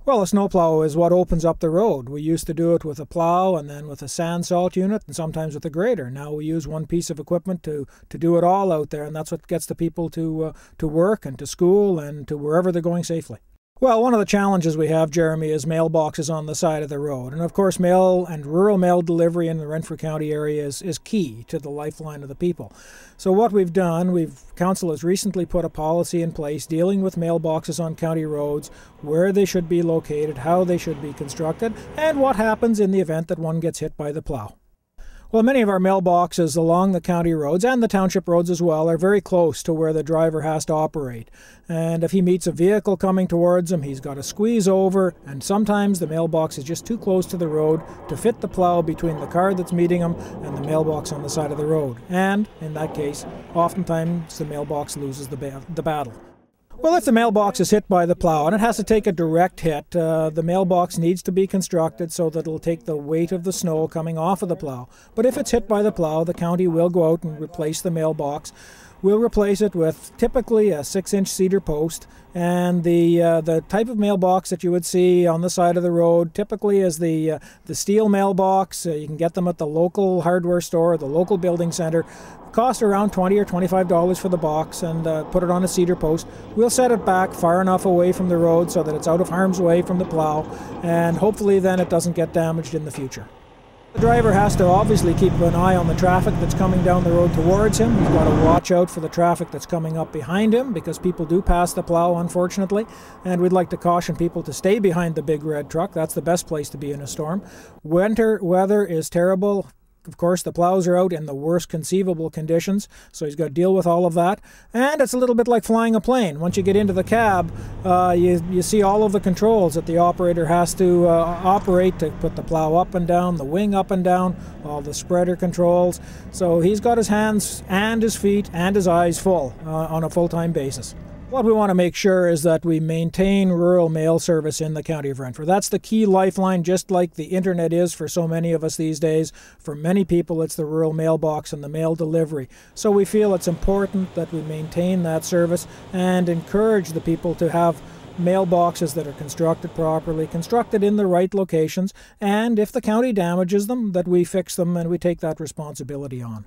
Well, a snowplow is what opens up the road. We used to do it with a plow and then with a sand salt unit and sometimes with a grader. Now we use one piece of equipment to do it all out there, and that's what gets the people to work and to school and to wherever they're going safely. Well, one of the challenges we have, Jeremy, is mailboxes on the side of the road. And of course, mail and rural mail delivery in the Renfrew County area is key to the lifeline of the people. So what we've done, Council has recently put a policy in place dealing with mailboxes on county roads, where they should be located, how they should be constructed, and what happens in the event that one gets hit by the plow. Well, many of our mailboxes along the county roads and the township roads as well are very close to where the driver has to operate. And if he meets a vehicle coming towards him, he's got to squeeze over, and sometimes the mailbox is just too close to the road to fit the plow between the car that's meeting him and the mailbox on the side of the road. And in that case, oftentimes the mailbox loses the battle. Well, if the mailbox is hit by the plow, and it has to take a direct hit, the mailbox needs to be constructed so that it'll take the weight of the snow coming off of the plow. But if it's hit by the plow, the county will go out and replace the mailbox. We'll replace it with typically a 6-inch cedar post, and the type of mailbox that you would see on the side of the road typically is the steel mailbox. You can get them at the local hardware store, the local building center. Cost around $20 or $25 for the box, and put it on a cedar post. We'll set it back far enough away from the road so that it's out of harm's way from the plow, and hopefully then it doesn't get damaged in the future. The driver has to obviously keep an eye on the traffic that's coming down the road towards him. He's got to watch out for the traffic that's coming up behind him, because people do pass the plow, unfortunately, and we'd like to caution people to stay behind the big red truck. That's the best place to be in a storm. Winter weather is terrible. Of course, the plows are out in the worst conceivable conditions, so he's got to deal with all of that. And it's a little bit like flying a plane. Once you get into the cab, you see all of the controls that the operator has to operate to put the plow up and down, the wing up and down, all the spreader controls. So he's got his hands and his feet and his eyes full on a full-time basis. What we want to make sure is that we maintain rural mail service in the County of Renfrew. That's the key lifeline, just like the internet is for so many of us these days. For many people, it's the rural mailbox and the mail delivery. So we feel it's important that we maintain that service and encourage the people to have mailboxes that are constructed properly, constructed in the right locations, and if the county damages them, that we fix them and we take that responsibility on.